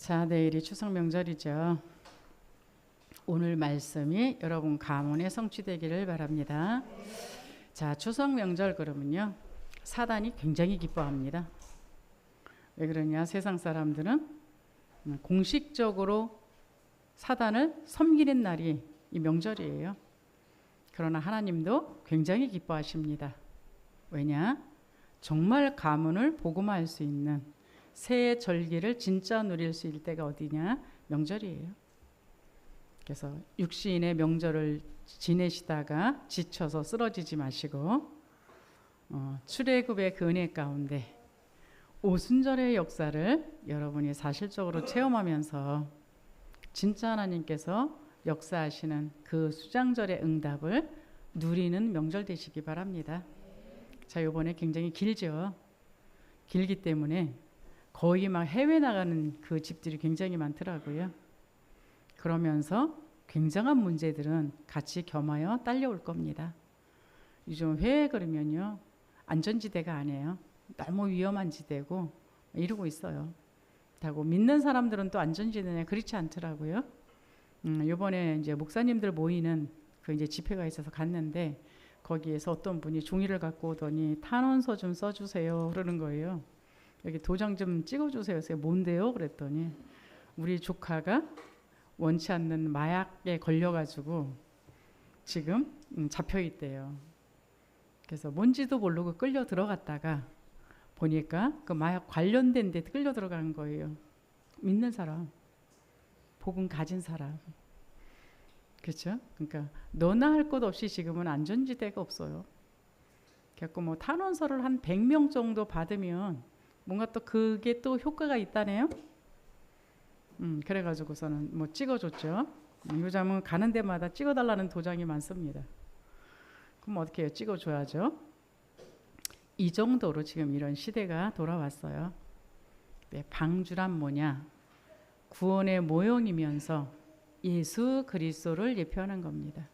자, 내일이 추석 명절이죠. 오늘 말씀이 여러분 가문에 성취되기를 바랍니다. 자, 추석 명절 그러면요, 사단이 굉장히 기뻐합니다. 왜 그러냐? 세상 사람들은 공식적으로 사단을 섬기는 날이 이 명절이에요. 그러나 하나님도 굉장히 기뻐하십니다. 왜냐? 정말 가문을 복음화할 수 있는 새해 절기를 진짜 누릴 수 있을 때가 어디냐? 명절이에요. 그래서 육신의 명절을 지내시다가 지쳐서 쓰러지지 마시고 출애굽의 그 은혜 가운데 오순절의 역사를 여러분이 사실적으로 체험하면서 진짜 하나님께서 역사하시는 그 수장절의 응답을 누리는 명절 되시기 바랍니다. 자, 이번에 굉장히 길죠. 길기 때문에 거의 막 해외 나가는 그 집들이 굉장히 많더라고요. 그러면서 굉장한 문제들은 같이 겸하여 딸려올 겁니다. 요즘 해외 그러면요, 안전지대가 아니에요. 너무 위험한 지대고 이러고 있어요. 하고 믿는 사람들은 또 안전지대냐 그렇지 않더라고요. 이번에 이제 목사님들 모이는 그 이제 집회가 있어서 갔는데 거기에서 어떤 분이 종이를 갖고 오더니 탄원서 좀 써주세요 그러는 거예요. 여기 도장 좀 찍어주세요. 그래서 뭔데요? 그랬더니 우리 조카가 원치 않는 마약에 걸려가지고 지금 잡혀 있대요. 그래서 뭔지도 모르고 끌려 들어갔다가 보니까 그 마약 관련된 데 끌려 들어간 거예요. 믿는 사람, 복음 가진 사람. 그렇죠? 그러니까 너나 할 것 없이 지금은 안전지대가 없어요. 그래서 뭐 탄원서를 한 100명 정도 받으면 뭔가 또 그게 또 효과가 있다네요. 그래가지고서는 뭐 찍어줬죠. 요즘은 가는 데마다 찍어달라는 도장이 많습니다. 그럼 어떻게 해요? 찍어줘야죠. 이 정도로 지금 이런 시대가 돌아왔어요. 방주란 뭐냐? 구원의 모형이면서 예수 그리스도를 예표하는 겁니다.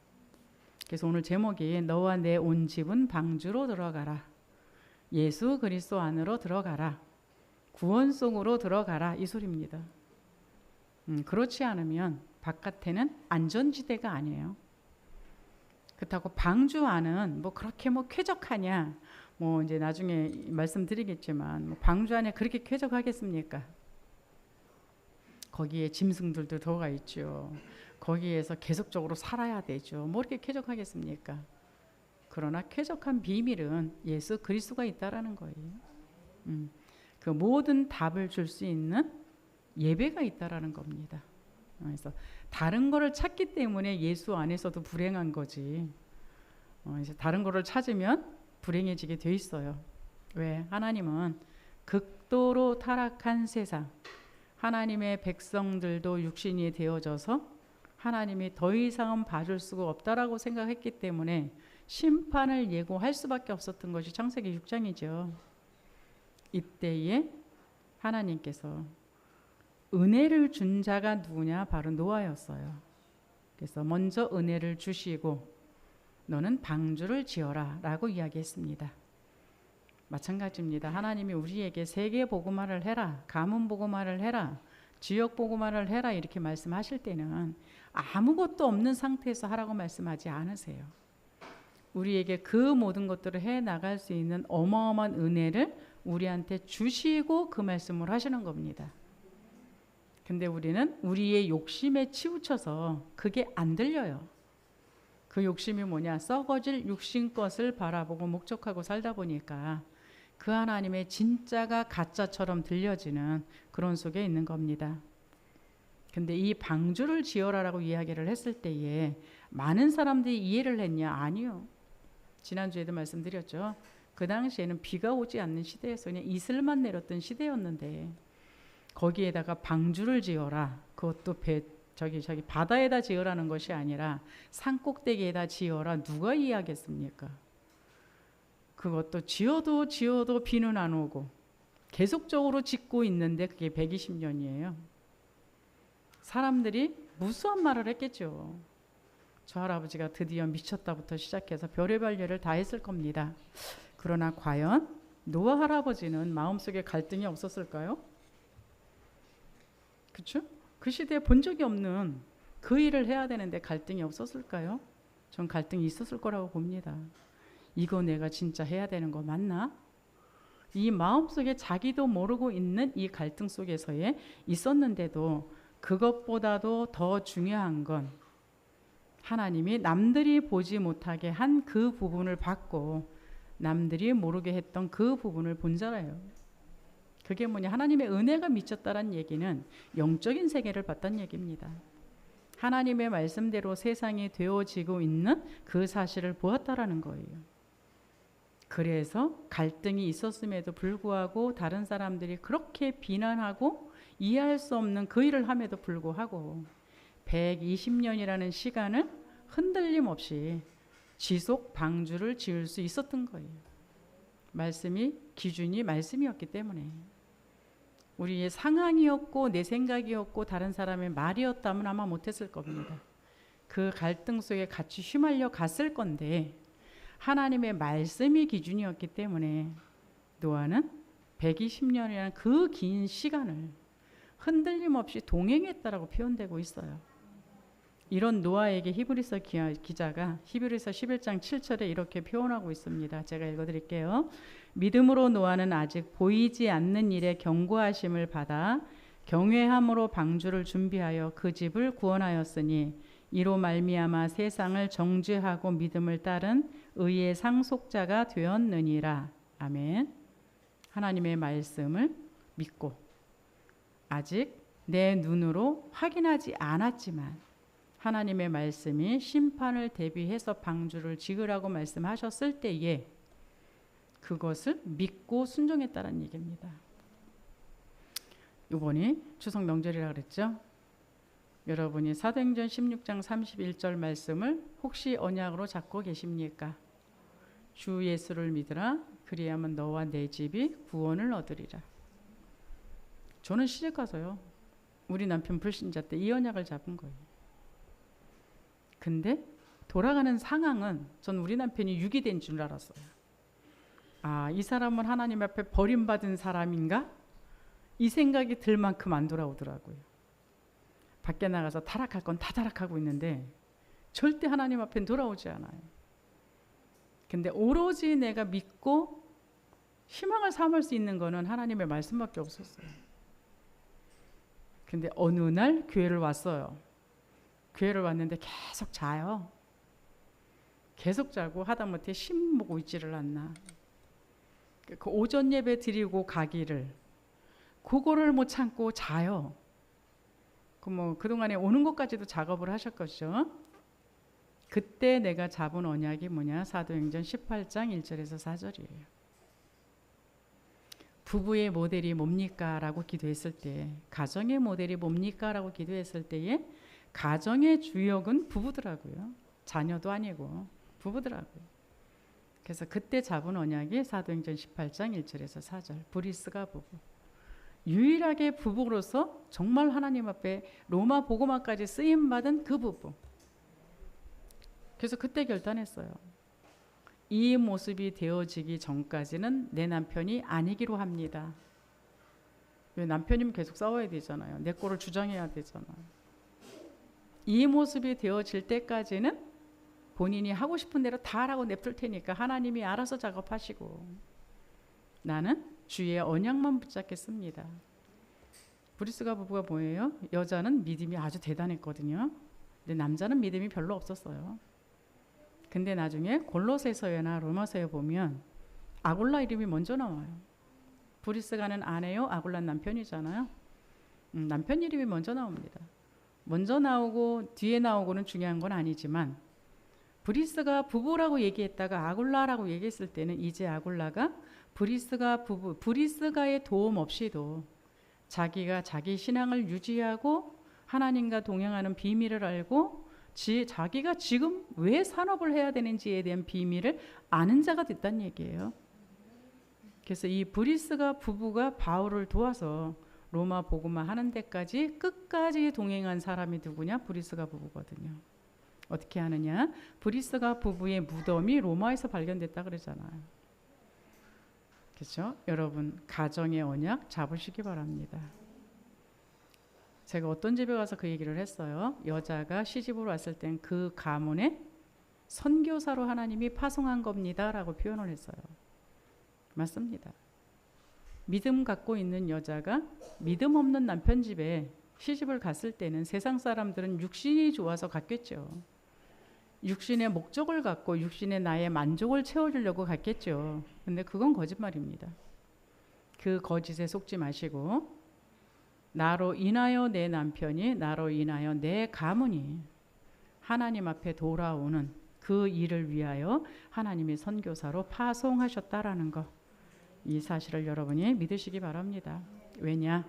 그래서 오늘 제목이 너와 내 온 집은 방주로 들어가라. 예수 그리스도 안으로 들어가라. 구원 속으로 들어가라. 이 소리입니다. 그렇지 않으면 바깥에는 안전지대가 아니에요. 그렇다고 방주 안은 뭐 그렇게 뭐 쾌적하냐? 뭐 이제 나중에 말씀드리겠지만 뭐 방주 안에 그렇게 쾌적하겠습니까? 거기에 짐승들도 들어가 있죠. 거기에서 계속적으로 살아야 되죠. 뭐 이렇게 쾌적하겠습니까? 그러나 쾌적한 비밀은 예수 그리스도가 있다라는 거예요. 그 모든 답을 줄 수 있는 예배가 있다라는 겁니다. 그래서 다른 거를 찾기 때문에 예수 안에서도 불행한 거지. 이제 다른 거를 찾으면 불행해지게 돼 있어요. 왜? 하나님은 극도로 타락한 세상, 하나님의 백성들도 육신이 되어져서 하나님이 더 이상은 봐줄 수가 없다라고 생각했기 때문에 심판을 예고할 수밖에 없었던 것이 창세기 6장이죠. 이때에 하나님께서 은혜를 준 자가 누구냐? 바로 노아였어요. 그래서 먼저 은혜를 주시고 너는 방주를 지어라 라고 이야기했습니다. 마찬가지입니다. 하나님이 우리에게 세계 복음화를 해라, 가문 복음화를 해라, 지역 복음화를 해라 이렇게 말씀하실 때는 아무것도 없는 상태에서 하라고 말씀하지 않으세요. 우리에게 그 모든 것들을 해 나갈 수 있는 어마어마한 은혜를 우리한테 주시고 그 말씀을 하시는 겁니다. 근데 우리는 우리의 욕심에 치우쳐서 그게 안 들려요. 그 욕심이 뭐냐? 썩어질 육신 것을 바라보고 목적하고 살다 보니까 그 하나님의 진짜가 가짜처럼 들려지는 그런 속에 있는 겁니다. 근데 이 방주를 지어라라고 이야기를 했을 때에 많은 사람들이 이해를 했냐? 아니요. 지난주에도 말씀드렸죠. 그 당시에는 비가 오지 않는 시대에서 그냥 이슬만 내렸던 시대였는데 거기에다가 방주를 지어라. 그것도 저기 바다에다 지으라는 것이 아니라 산 꼭대기에다 지어라. 누가 이해하겠습니까? 그것도 지어도 비는 안 오고 계속적으로 짓고 있는데 그게 120년이에요. 사람들이 무수한 말을 했겠죠. 저 할아버지가 드디어 미쳤다부터 시작해서 별의별 일을 다 했을 겁니다. 그러나 과연 노아 할아버지는 마음속에 갈등이 없었을까요? 그렇죠? 그 시대에 본 적이 없는 그 일을 해야 되는데 갈등이 없었을까요? 전 갈등이 있었을 거라고 봅니다. 이거 내가 진짜 해야 되는 거 맞나? 이 마음속에 자기도 모르고 있는 이 갈등 속에서에 있었는데도 그것보다도 더 중요한 건 하나님이 남들이 보지 못하게 한 그 부분을 받고 남들이 모르게 했던 그 부분을 본잖아요. 그게 뭐냐? 하나님의 은혜가 미쳤다는 얘기는 영적인 세계를 봤다는 얘기입니다. 하나님의 말씀대로 세상이 되어지고 있는 그 사실을 보았다라는 거예요. 그래서 갈등이 있었음에도 불구하고 다른 사람들이 그렇게 비난하고 이해할 수 없는 그 일을 함에도 불구하고 120년이라는 시간을 흔들림 없이 지속 방주를 지을 수 있었던 거예요. 말씀이 기준이 말씀이었기 때문에. 우리의 상황이었고 내 생각이었고 다른 사람의 말이었다면 아마 못했을 겁니다. 그 갈등 속에 같이 휘말려 갔을 건데 하나님의 말씀이 기준이었기 때문에 노아는 120년이라는 그 긴 시간을 흔들림 없이 동행했다라고 표현되고 있어요. 이런 노아에게 히브리서 기자가 히브리서 11장 7절에 이렇게 표현하고 있습니다. 제가 읽어드릴게요. 믿음으로 노아는 아직 보이지 않는 일에 경고하심을 받아 경외함으로 방주를 준비하여 그 집을 구원하였으니 이로 말미암아 세상을 정죄하고 믿음을 따른 의의 상속자가 되었느니라. 아멘. 하나님의 말씀을 믿고 아직 내 눈으로 확인하지 않았지만 하나님의 말씀이 심판을 대비해서 방주를 지으라고 말씀하셨을 때에 그것을 믿고 순종했다는 얘기입니다. 이번이 추석 명절이라 그랬죠. 여러분이 사도행전 16장 31절 말씀을 혹시 언약으로 잡고 계십니까? 주 예수를 믿으라. 그리하면 너와 내 집이 구원을 얻으리라. 저는 시집 가서요. 우리 남편 불신자 때 이 언약을 잡은 거예요. 근데 돌아가는 상황은 전 우리 남편이 유기된 줄 알았어요. 아, 이 사람은 하나님 앞에 버림받은 사람인가? 이 생각이 들 만큼 안 돌아오더라고요. 밖에 나가서 타락할 건 다 타락하고 있는데 절대 하나님 앞에 돌아오지 않아요. 근데 오로지 내가 믿고 희망을 삼을 수 있는 거는 하나님의 말씀밖에 없었어요. 근데 어느 날 교회를 왔어요. 교회를 왔는데 계속 자요. 계속 자고 하다못해 심 보고 있지를 않나. 그 오전 예배 드리고 가기를 그거를 못 참고 자요. 그동안에 오는 것까지도 작업을 하셨겠죠. 그때 내가 잡은 언약이 뭐냐? 사도행전 18장 1절에서 4절이에요. 부부의 모델이 뭡니까? 라고 기도했을 때, 가정의 모델이 뭡니까? 라고 기도했을 때에 가정의 주역은 부부더라고요. 자녀도 아니고 부부더라고요. 그래서 그때 잡은 언약이 사도행전 18장 1절에서 4절 브리스가 부부. 유일하게 부부로서 정말 하나님 앞에 로마 복음화까지 쓰임받은 그 부부. 그래서 그때 결단했어요. 이 모습이 되어지기 전까지는 내 남편이 아니기로 합니다. 왜 남편이면 계속 싸워야 되잖아요. 내 거를 주장해야 되잖아요. 이 모습이 되어질 때까지는 본인이 하고 싶은 대로 다 하라고 냅둘 테니까 하나님이 알아서 작업하시고 나는 주의 언약만 붙잡겠습니다. 브리스가 부부가 뭐예요? 여자는 믿음이 아주 대단했거든요. 근데 남자는 믿음이 별로 없었어요. 근데 나중에 골로새서나 로마서에 보면 아굴라 이름이 먼저 나와요. 브리스가는 아내요, 아굴라 남편이잖아요. 남편 이름이 먼저 나옵니다. 먼저 나오고 뒤에 나오고는 중요한 건 아니지만 브리스가 부부라고 얘기했다가 아굴라라고 얘기했을 때는 이제 아굴라가 브리스가 부부, 브리스가의 도움 없이도 자기가 자기 신앙을 유지하고 하나님과 동행하는 비밀을 알고 자기가 지금 왜 산업을 해야 되는지에 대한 비밀을 아는 자가 됐다는 얘기예요. 그래서 이 브리스가 부부가 바울을 도와서 로마 복음화 하는 데까지 끝까지 동행한 사람이 누구냐? 브리스가 부부거든요. 어떻게 하느냐? 브리스가 부부의 무덤이 로마에서 발견됐다 그러잖아요. 그렇죠? 여러분 가정의 언약 잡으시기 바랍니다. 제가 어떤 집에 가서 그 얘기를 했어요. 여자가 시집으로 왔을 땐 그 가문에 선교사로 하나님이 파송한 겁니다 라고 표현을 했어요. 맞습니다. 믿음 갖고 있는 여자가 믿음 없는 남편 집에 시집을 갔을 때는 세상 사람들은 육신이 좋아서 갔겠죠. 육신의 목적을 갖고 육신의 나의 만족을 채워주려고 갔겠죠. 근데 그건 거짓말입니다. 그 거짓에 속지 마시고 나로 인하여 내 남편이, 나로 인하여 내 가문이 하나님 앞에 돌아오는 그 일을 위하여 하나님이 선교사로 파송하셨다라는 거, 이 사실을 여러분이 믿으시기 바랍니다. 왜냐?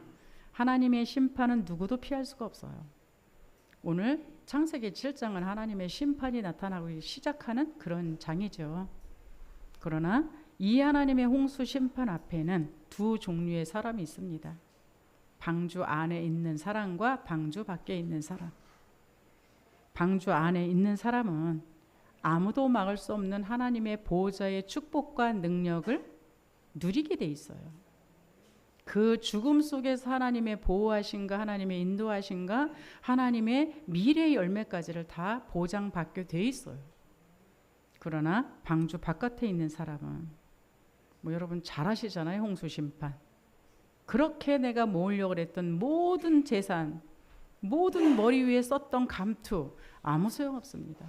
하나님의 심판은 누구도 피할 수가 없어요. 오늘 창세기 7장은 하나님의 심판이 나타나기 시작하는 그런 장이죠. 그러나 이 하나님의 홍수 심판 앞에는 두 종류의 사람이 있습니다. 방주 안에 있는 사람과 방주 밖에 있는 사람. 방주 안에 있는 사람은 아무도 막을 수 없는 하나님의 보호자의 축복과 능력을 누리게 돼 있어요. 그 죽음 속에서 하나님의 보호하신가, 하나님의 인도하신가, 하나님의 미래의 열매까지를 다 보장받게 돼 있어요. 그러나 방주 바깥에 있는 사람은 여러분 잘 아시잖아요. 홍수 심판. 그렇게 내가 모으려고 했던 모든 재산, 모든 머리 위에 썼던 감투 아무 소용없습니다.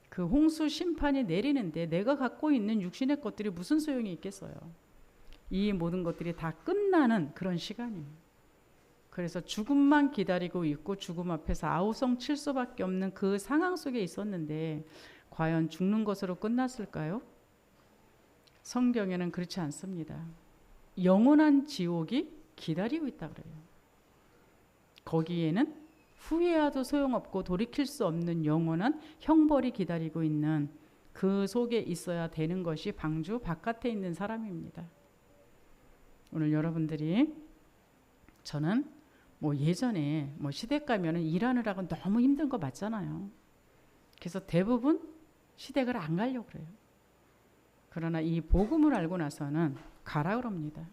그 홍수 심판이 내리는데 내가 갖고 있는 육신의 것들이 무슨 소용이 있겠어요. 이 모든 것들이 다 끝나는 그런 시간이에요. 그래서 죽음만 기다리고 있고 죽음 앞에서 아우성칠 수밖에 없는 그 상황 속에 있었는데 과연 죽는 것으로 끝났을까요? 성경에는 그렇지 않습니다. 영원한 지옥이 기다리고 있다 그래요. 거기에는 후회해도 소용없고 돌이킬 수 없는 영원한 형벌이 기다리고 있는 그 속에 있어야 되는 것이 방주 바깥에 있는 사람입니다. 오늘 여러분들이, 저는 예전에 시댁 가면은 일하느라고 너무 힘든 거 맞잖아요. 그래서 대부분 시댁을 안 가려고 그래요. 그러나 이 복음을 알고 나서는 가라 그럽니다.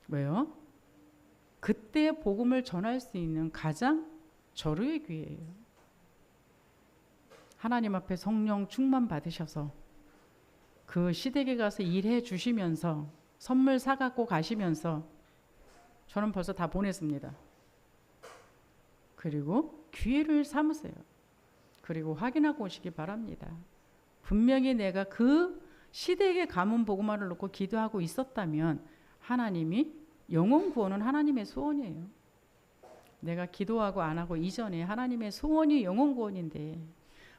왜요? 그때 복음을 전할 수 있는 가장 절호의 기회예요. 하나님 앞에 성령 충만 받으셔서 그 시댁에 가서 일해 주시면서 선물 사갖고 가시면서 저는 벌써 다 보냈습니다. 그리고 기회를 삼으세요. 그리고 확인하고 오시기 바랍니다. 분명히 내가 그 시댁의 가문 복음화를 놓고 기도하고 있었다면 하나님이 영혼 구원은 하나님의 소원이에요. 내가 기도하고 안 하고 이전에 하나님의 소원이 영혼 구원인데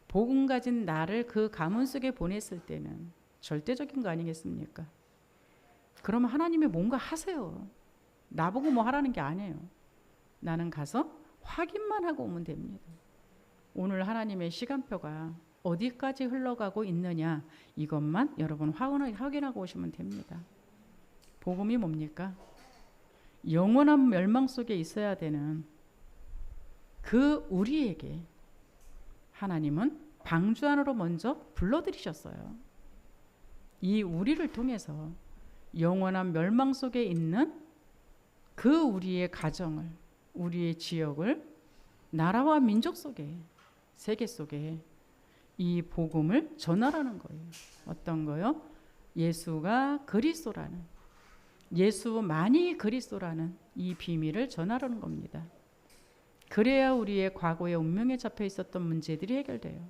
복음 가진 나를 그 가문 속에 보냈을 때는 절대적인 거 아니겠습니까? 그러면 하나님이 뭔가 하세요. 나보고 뭐 하라는 게 아니에요. 나는 가서 확인만 하고 오면 됩니다. 오늘 하나님의 시간표가 어디까지 흘러가고 있느냐, 이것만 여러분 확인하고 오시면 됩니다. 복음이 뭡니까? 영원한 멸망 속에 있어야 되는 그 우리에게 하나님은 방주 안으로 먼저 불러들이셨어요. 이 우리를 통해서 영원한 멸망 속에 있는 그 우리의 가정을, 우리의 지역을, 나라와 민족 속에, 세계 속에 이 복음을 전하라는 거예요. 어떤 거요? 예수가 그리스도라는, 예수만이 그리스도라는 이 비밀을 전하라는 겁니다. 그래야 우리의 과거의 운명에 잡혀 있었던 문제들이 해결돼요.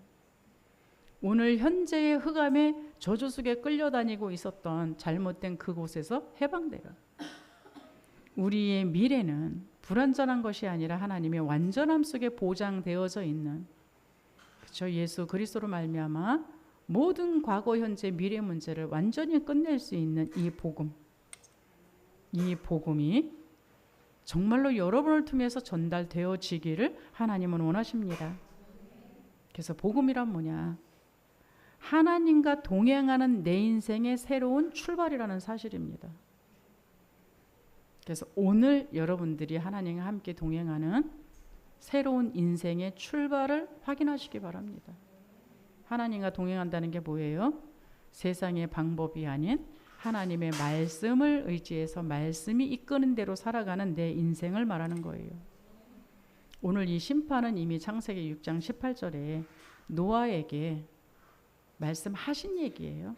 오늘 현재의 흑암의 저주 속에 끌려다니고 있었던 잘못된 그곳에서 해방돼요. 우리의 미래는 불완전한 것이 아니라 하나님의 완전함 속에 보장되어져 있는, 그렇죠? 예수 그리스도로 말미암아 모든 과거, 현재, 미래 문제를 완전히 끝낼 수 있는 이 복음, 이 복음이 정말로 여러분을 통해서 전달되어지기를 하나님은 원하십니다. 그래서 복음이란 뭐냐? 하나님과 동행하는 내 인생의 새로운 출발이라는 사실입니다. 그래서 오늘 여러분들이 하나님과 함께 동행하는 새로운 인생의 출발을 확인하시기 바랍니다. 하나님과 동행한다는 게 뭐예요? 세상의 방법이 아닌 하나님의 말씀을 의지해서 말씀이 이끄는 대로 살아가는 내 인생을 말하는 거예요. 오늘 이 심판은 이미 창세기 6장 18절에 노아에게 말씀하신 얘기예요.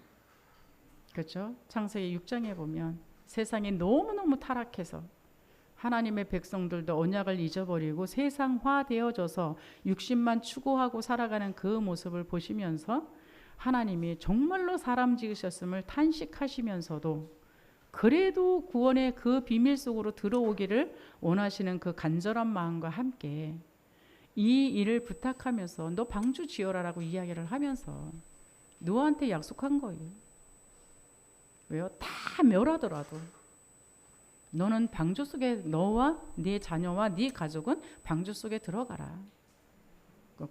그렇죠? 창세기 6장에 보면 세상이 너무너무 타락해서 하나님의 백성들도 언약을 잊어버리고 세상화되어져서 육신만 추구하고 살아가는 그 모습을 보시면서 하나님이 정말로 사람 지으셨음을 탄식하시면서도 그래도 구원의 그 비밀 속으로 들어오기를 원하시는 그 간절한 마음과 함께 이 일을 부탁하면서 너 방주 지어라라고 이야기를 하면서 노아한테 약속한 거예요. 왜요? 다 멸하더라도 너는 방주 속에 너와 네 자녀와 네 가족은 방주 속에 들어가라.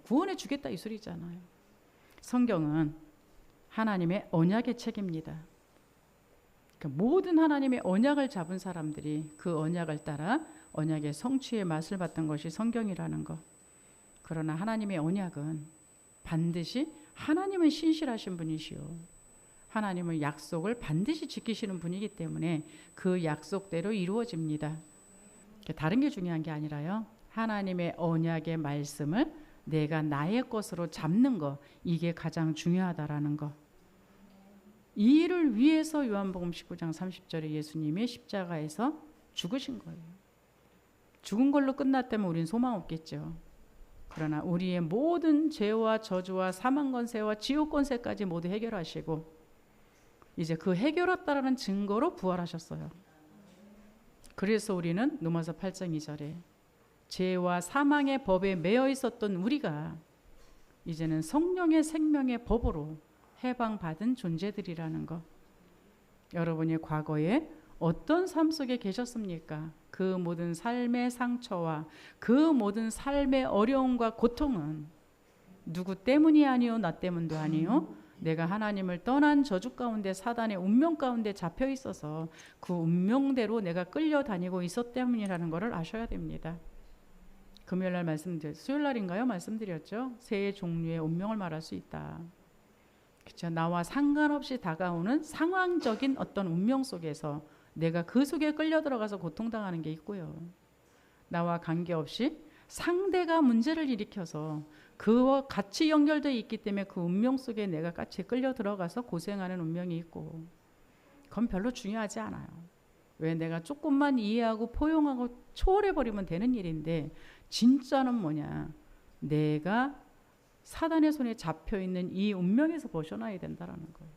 구원해 주겠다 이 소리잖아요. 성경은 하나님의 언약의 책입니다. 그러니까 모든 하나님의 언약을 잡은 사람들이 그 언약을 따라 언약의 성취의 맛을 봤던 것이 성경이라는 것. 그러나 하나님의 언약은 반드시 하나님은 신실하신 분이시요. 하나님은 약속을 반드시 지키시는 분이기 때문에 그 약속대로 이루어집니다. 다른 게 중요한 게 아니라요. 하나님의 언약의 말씀을 내가 나의 것으로 잡는 거, 이게 가장 중요하다라는 거. 이 일을 위해서 요한복음 19장 30절에 예수님이 십자가에서 죽으신 거예요. 죽은 걸로 끝났다면 우린 소망 없겠죠. 그러나 우리의 모든 죄와 저주와 사망 권세와 지옥 권세까지 모두 해결하시고 이제 그 해결했다라는 증거로 부활하셨어요. 그래서 우리는 로마서 8장 2절에 죄와 사망의 법에 매여 있었던 우리가 이제는 성령의 생명의 법으로 해방받은 존재들이라는 것. 여러분이 과거에 어떤 삶 속에 계셨습니까? 그 모든 삶의 상처와 그 모든 삶의 어려움과 고통은 누구 때문이 아니요 나 때문도 아니요 내가 하나님을 떠난 저주 가운데 사단의 운명 가운데 잡혀 있어서 그 운명대로 내가 끌려다니고 있었 때문이라는 것을 아셔야 됩니다. 금요일날 수요일날인가요? 말씀드렸죠. 세 종류의 운명을 말할 수 있다. 그렇죠? 나와 상관없이 다가오는 상황적인 어떤 운명 속에서 내가 그 속에 끌려 들어가서 고통당하는 게 있고요. 나와 관계없이 상대가 문제를 일으켜서 그와 같이 연결되어 있기 때문에 그 운명 속에 내가 같이 끌려 들어가서 고생하는 운명이 있고, 그건 별로 중요하지 않아요. 왜? 내가 조금만 이해하고 포용하고 초월해버리면 되는 일인데, 진짜는 뭐냐? 내가 사단의 손에 잡혀있는 이 운명에서 벗어나야 된다는 거예요.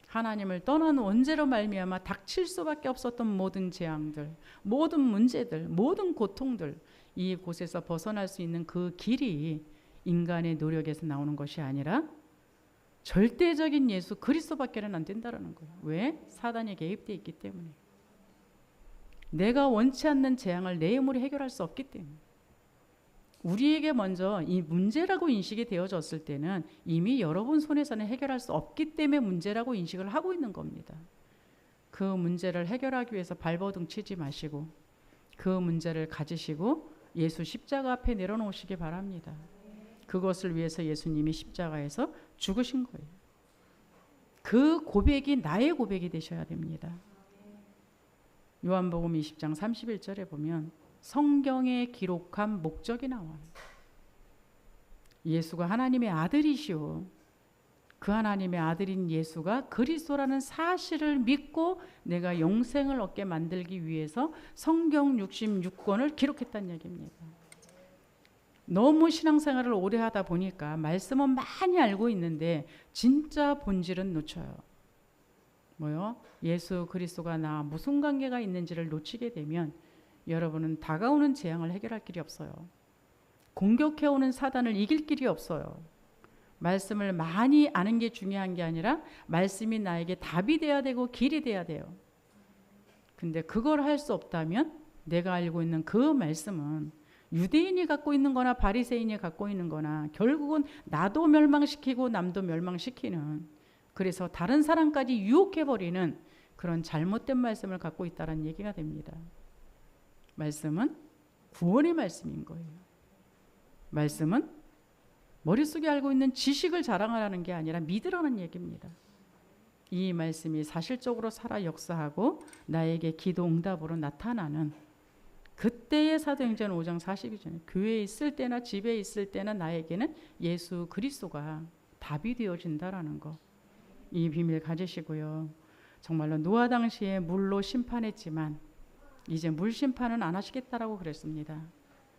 하나님을 떠난 원죄로 말미암아 닥칠 수밖에 없었던 모든 재앙들, 모든 문제들, 모든 고통들, 이곳에서 벗어날 수 있는 그 길이 인간의 노력에서 나오는 것이 아니라 절대적인 예수 그리스도밖에는 안 된다는 거예요. 왜? 사단이 개입되어 있기 때문에. 내가 원치 않는 재앙을 내 힘으로 해결할 수 없기 때문에. 우리에게 먼저 이 문제라고 인식이 되어졌을 때는 이미 여러분 손에서는 해결할 수 없기 때문에 문제라고 인식을 하고 있는 겁니다. 그 문제를 해결하기 위해서 발버둥 치지 마시고 그 문제를 가지시고 예수 십자가 앞에 내려놓으시기 바랍니다. 그것을 위해서 예수님이 십자가에서 죽으신 거예요. 그 고백이 나의 고백이 되셔야 됩니다. 요한복음 20장 31절에 보면 성경에 기록한 목적이 나와요. 예수가 하나님의 아들이시오. 그 하나님의 아들인 예수가 그리스도라는 사실을 믿고 내가 영생을 얻게 만들기 위해서 성경 66권을 기록했다는 얘기입니다. 너무 신앙생활을 오래 하다 보니까 말씀은 많이 알고 있는데 진짜 본질은 놓쳐요. 뭐요? 예수 그리스도가 나 무슨 관계가 있는지를 놓치게 되면 여러분은 다가오는 재앙을 해결할 길이 없어요. 공격해오는 사단을 이길 길이 없어요. 말씀을 많이 아는 게 중요한 게 아니라 말씀이 나에게 답이 돼야 되고 길이 돼야 돼요. 근데 그걸 할 수 없다면 내가 알고 있는 그 말씀은 유대인이 갖고 있는 거나 바리새인이 갖고 있는 거나 결국은 나도 멸망시키고 남도 멸망시키는, 그래서 다른 사람까지 유혹해버리는 그런 잘못된 말씀을 갖고 있다는 얘기가 됩니다. 말씀은 구원의 말씀인 거예요. 말씀은 머릿속에 알고 있는 지식을 자랑하라는 게 아니라 믿으라는 얘기입니다. 이 말씀이 사실적으로 살아 역사하고 나에게 기도 응답으로 나타나는 그때의 사도행전 5장 42절 교회에 있을 때나 집에 있을 때나 나에게는 예수 그리스도가 답이 되어진다라는 거. 이 비밀 가지시고요. 정말로 노아 당시에 물로 심판했지만 이제 물 심판은 안 하시겠다라고 그랬습니다.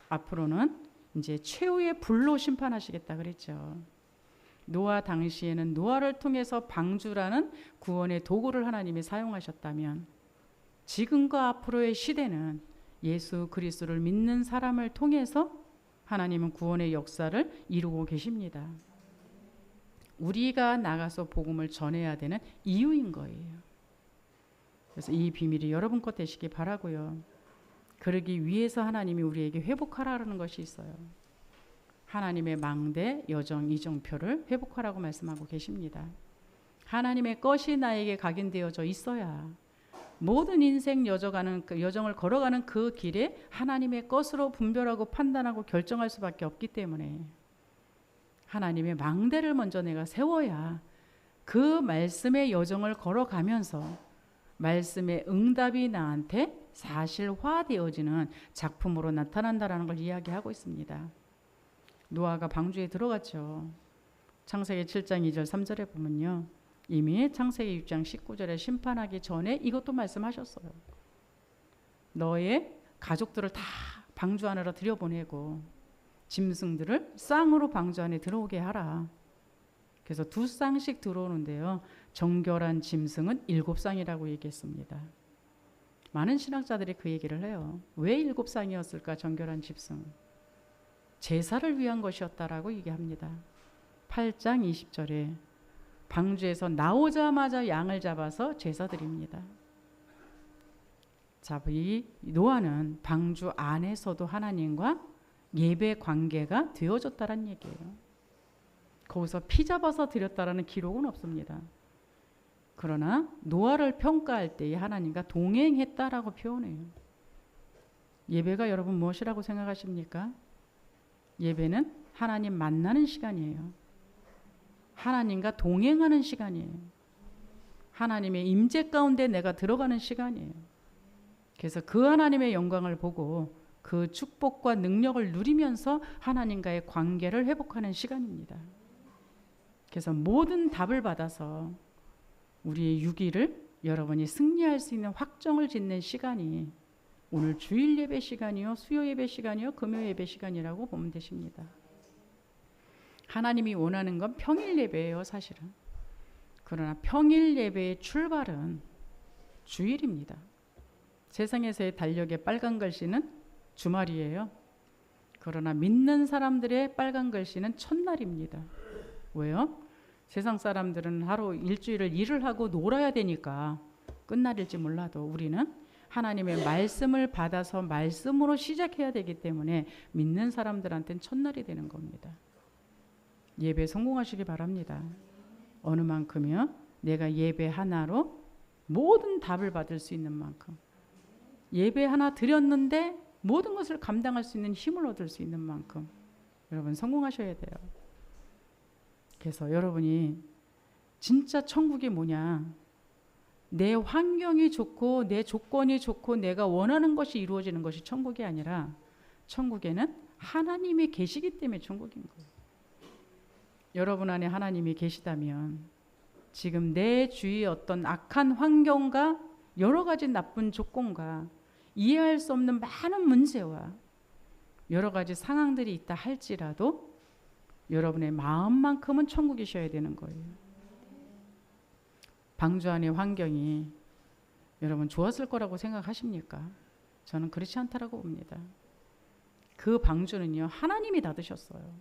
앞으로는 이제 최후의 불로 심판하시겠다 그랬죠. 노아 당시에는 노아를 통해서 방주라는 구원의 도구를 하나님이 사용하셨다면 지금과 앞으로의 시대는 예수 그리스도를 믿는 사람을 통해서 하나님은 구원의 역사를 이루고 계십니다. 우리가 나가서 복음을 전해야 되는 이유인 거예요. 그래서 이 비밀이 여러분 것 되시기 바라고요. 그러기 위해서 하나님이 우리에게 회복하라는 것이 있어요. 하나님의 망대, 여정, 이정표를 회복하라고 말씀하고 계십니다. 하나님의 것이 나에게 각인되어져 있어야 모든 인생 여정을 걸어가는 그 길에 하나님의 것으로 분별하고 판단하고 결정할 수밖에 없기 때문에 하나님의 망대를 먼저 내가 세워야 그 말씀의 여정을 걸어가면서 말씀의 응답이 나한테 사실화되어지는 작품으로 나타난다라는 걸 이야기하고 있습니다. 노아가 방주에 들어갔죠. 창세기 7장 2절 3절에 보면요. 이미 창세기 6장 19절에 심판하기 전에 이것도 말씀하셨어요. 너의 가족들을 다 방주 안으로 들여보내고 짐승들을 쌍으로 방주 안에 들어오게 하라. 그래서 2쌍씩 들어오는데요. 정결한 짐승은 7쌍이라고 얘기했습니다. 많은 신학자들이 그 얘기를 해요. 왜 7쌍이었을까 정결한 짐승? 제사를 위한 것이었다라고 얘기합니다. 8장 20절에 방주에서 나오자마자 양을 잡아서 제사 드립니다. 자, 이 노아는 방주 안에서도 하나님과 예배 관계가 되어졌다는 얘기예요. 거기서 피 잡아서 드렸다라는 기록은 없습니다. 그러나 노아를 평가할 때에 하나님과 동행했다라고 표현해요. 예배가 여러분 무엇이라고 생각하십니까? 예배는 하나님 만나는 시간이에요. 하나님과 동행하는 시간이에요. 하나님의 임재 가운데 내가 들어가는 시간이에요. 그래서 그 하나님의 영광을 보고 그 축복과 능력을 누리면서 하나님과의 관계를 회복하는 시간입니다. 그래서 모든 답을 받아서 우리의 유기를 여러분이 승리할 수 있는 확정을 짓는 시간이 오늘 주일 예배 시간이요, 수요 예배 시간이요, 금요 예배 시간이라고 보면 되십니다. 하나님이 원하는 건 평일 예배예요, 사실은. 그러나 평일 예배의 출발은 주일입니다. 세상에서의 달력의 빨간 글씨는 주말이에요. 그러나 믿는 사람들의 빨간 글씨는 첫날입니다. 왜요? 세상 사람들은 하루 일주일을 일을 하고 놀아야 되니까 끝날일지 몰라도 우리는 하나님의 말씀을 받아서 말씀으로 시작해야 되기 때문에 믿는 사람들한테는 첫날이 되는 겁니다. 예배 성공하시기 바랍니다. 어느 만큼이요? 내가 예배 하나로 모든 답을 받을 수 있는 만큼, 예배 하나 드렸는데 모든 것을 감당할 수 있는 힘을 얻을 수 있는 만큼 여러분 성공하셔야 돼요. 그래서 여러분이 진짜 천국이 뭐냐? 내 환경이 좋고 내 조건이 좋고 내가 원하는 것이 이루어지는 것이 천국이 아니라 천국에는 하나님이 계시기 때문에 천국인 거예요. 여러분 안에 하나님이 계시다면 지금 내 주위의 어떤 악한 환경과 여러 가지 나쁜 조건과 이해할 수 없는 많은 문제와 여러 가지 상황들이 있다 할지라도 여러분의 마음만큼은 천국이셔야 되는 거예요. 방주 안의 환경이 여러분 좋았을 거라고 생각하십니까? 저는 그렇지 않다라고 봅니다. 그 방주는요, 하나님이 닫으셨어요.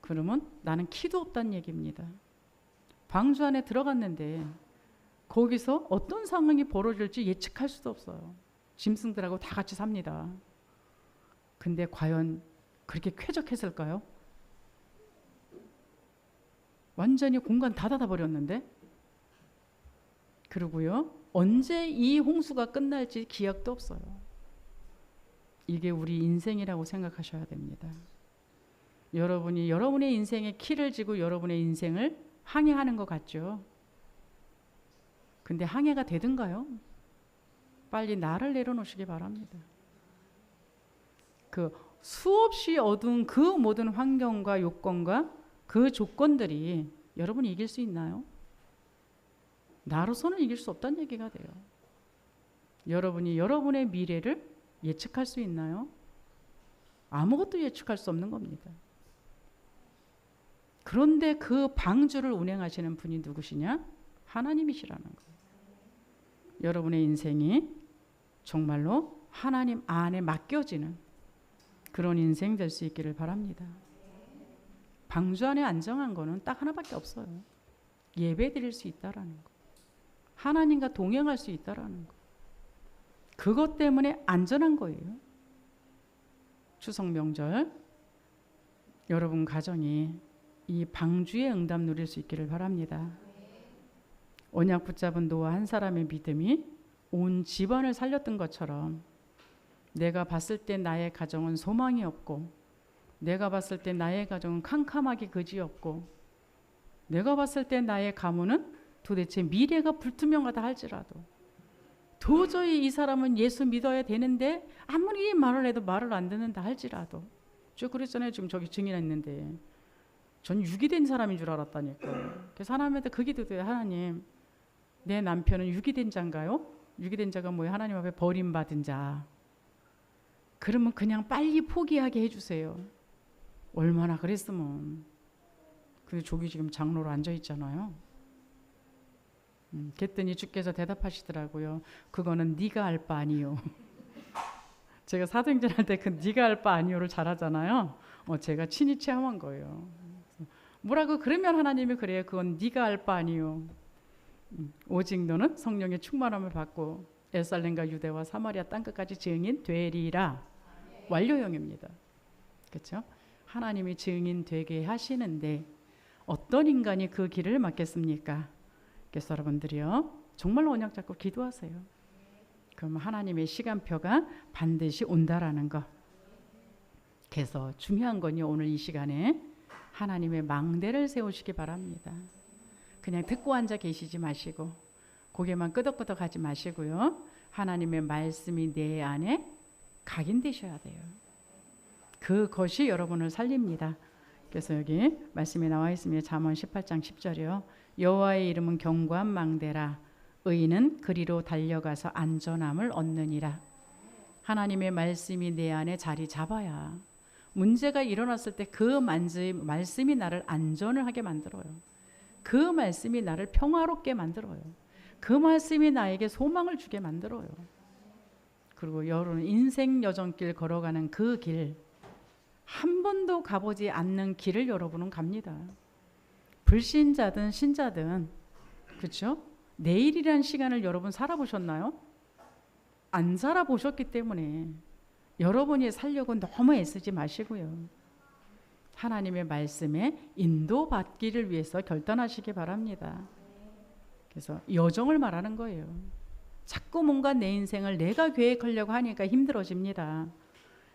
그러면 나는 키도 없다는 얘기입니다. 방주 안에 들어갔는데 거기서 어떤 상황이 벌어질지 예측할 수도 없어요. 짐승들하고 다 같이 삽니다. 근데 과연 그렇게 쾌적했을까요? 완전히 공간 다 닫아버렸는데? 그리고요, 언제 이 홍수가 끝날지 기약도 없어요. 이게 우리 인생이라고 생각하셔야 됩니다. 여러분이 여러분의 인생에 키를 쥐고 여러분의 인생을 항해하는 것 같죠? 근데 항해가 되든가요? 빨리 나를 내려놓으시기 바랍니다. 그 수없이 어두운 그 모든 환경과 요건과 그 조건들이 여러분이 이길 수 있나요? 나로서는 이길 수 없다는 얘기가 돼요. 여러분이 여러분의 미래를 예측할 수 있나요? 아무것도 예측할 수 없는 겁니다. 그런데 그 방주를 운행하시는 분이 누구시냐? 하나님이시라는 거예요. 여러분의 인생이 정말로 하나님 안에 맡겨지는 그런 인생 될 수 있기를 바랍니다. 방주 안에 안정한 거는 딱 하나밖에 없어요. 예배 드릴 수 있다라는 거. 하나님과 동행할 수 있다라는 거. 그것 때문에 안전한 거예요. 추석 명절 여러분 가정이 이 방주의 응답 누릴 수 있기를 바랍니다. 언약 붙잡은 노아 한 사람의 믿음이 온 집안을 살렸던 것처럼 내가 봤을 때 나의 가정은 소망이 없고 내가 봤을 때 나의 가정은 캄캄하게 그지없고 내가 봤을 때 나의 가문은 도대체 미래가 불투명하다 할지라도 도저히 이 사람은 예수 믿어야 되는데 아무리 말을 해도 말을 안 듣는다 할지라도 저 그랬잖아요. 지금 저기 증인했는데 전 유기된 사람인 줄 알았다니까요. 그래서 하나님한테 그 기도돼요. 하나님 내 남편은 유기된 자인가요? 유기된 자가 뭐예요? 하나님 앞에 버림받은 자. 그러면 그냥 빨리 포기하게 해주세요. 얼마나 그랬으면. 근데 저기 지금 장로로 앉아있잖아요. 그랬더니 주께서 대답하시더라고요. 그거는 네가 알 바 아니요. 제가 사도행전 할 때 그 네가 알 바 아니요를 잘하잖아요. 제가 친히 체험한 거예요. 뭐라고 그러면 하나님이 그래요. 그건 네가 알 바 아니요. 오직 너는 성령의 충만함을 받고 예루살렘과 유대와 사마리아 땅끝까지 증인 되리라. 완료형입니다. 그렇죠? 하나님이 증인 되게 하시는데 어떤 인간이 그 길을 맡겠습니까? 그래서 여러분들이요 정말로 언약 잡고 기도하세요. 그럼 하나님의 시간표가 반드시 온다라는 거. 그래서 중요한 건요 오늘 이 시간에 하나님의 망대를 세우시기 바랍니다. 그냥 듣고 앉아 계시지 마시고 고개만 끄덕끄덕 하지 마시고요. 하나님의 말씀이 내 안에 각인되셔야 돼요. 그것이 여러분을 살립니다. 그래서 여기 말씀이 나와 있습니다. 잠언 18장 10절이요. 여호와의 이름은 견고한 망대라. 의인은 그리로 달려가서 안전함을 얻느니라. 하나님의 말씀이 내 안에 자리 잡아야 문제가 일어났을 때 그 말씀이 나를 안전을 하게 만들어요. 그 말씀이 나를 평화롭게 만들어요. 그 말씀이 나에게 소망을 주게 만들어요. 그리고 여러분 인생 여정길 걸어가는 그 길, 한 번도 가보지 않는 길을 여러분은 갑니다. 불신자든 신자든 그렇죠? 내일이라는 시간을 여러분 살아보셨나요? 안 살아보셨기 때문에 여러분이 살려고 너무 애쓰지 마시고요. 하나님의 말씀에 인도받기를 위해서 결단하시기 바랍니다. 그래서 여정을 말하는 거예요. 자꾸 뭔가 내 인생을 내가 계획하려고 하니까 힘들어집니다.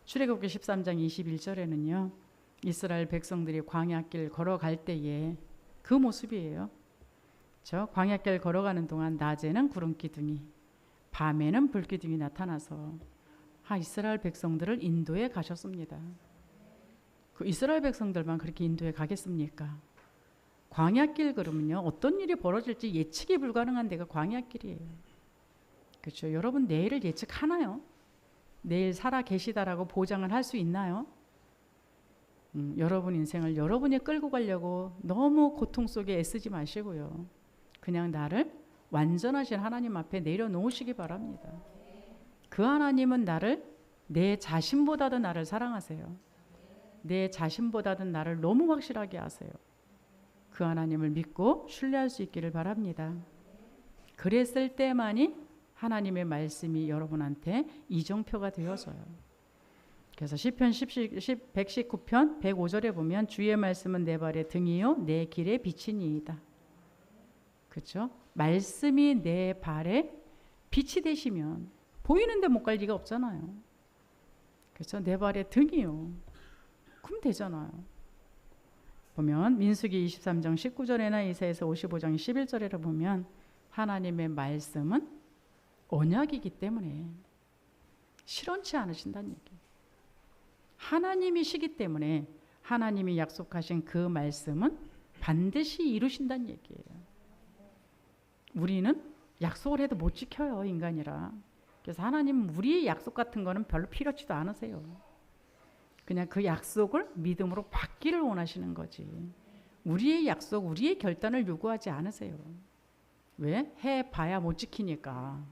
출애굽기 13장 21절에는요. 이스라엘 백성들이 광야길 걸어갈 때에 그 모습이에요. 저 광야길 걸어가는 동안 낮에는 구름 기둥이 밤에는 불 기둥이 나타나서 이스라엘 백성들을 인도해 가셨습니다. 그 이스라엘 백성들만 그렇게 인도해 가겠습니까? 광야길 걸으면요 어떤 일이 벌어질지 예측이 불가능한 데가 광야길이에요. 그렇죠? 여러분 내일을 예측하나요? 내일 살아 계시다라고 보장을 할 수 있나요? 여러분 인생을 여러분이 끌고 가려고 너무 고통 속에 애쓰지 마시고요. 그냥 나를 완전하신 하나님 앞에 내려놓으시기 바랍니다. 그 하나님은 나를 내 자신보다도 나를 사랑하세요. 내 자신보다도 나를 너무 확실하게 아세요. 그 하나님을 믿고 신뢰할 수 있기를 바랍니다. 그랬을 때만이 하나님의 말씀이 여러분한테 이정표가 되어서요. 그래서 시편 119편 105절에 보면 주의 말씀은 내 발의 등이요 내 길의 빛이니이다. 그렇죠? 말씀이 내 발에 빛이 되시면 보이는데 못 갈 리가 없잖아요. 그렇죠? 내 발의 등이요. 그럼 되잖아요. 보면 민수기 23장 19절에나 이사야서 55장 11절에 보면 하나님의 말씀은 언약이기 때문에 실현치 않으신다는 얘기예요. 하나님이시기 때문에 하나님이 약속하신 그 말씀은 반드시 이루신다는 얘기예요. 우리는 약속을 해도 못 지켜요, 인간이라. 그래서 하나님은 우리의 약속 같은 거는 별로 필요치도 않으세요. 그냥 그 약속을 믿음으로 받기를 원하시는 거지. 우리의 약속, 우리의 결단을 요구하지 않으세요. 왜? 해봐야 못 지키니까.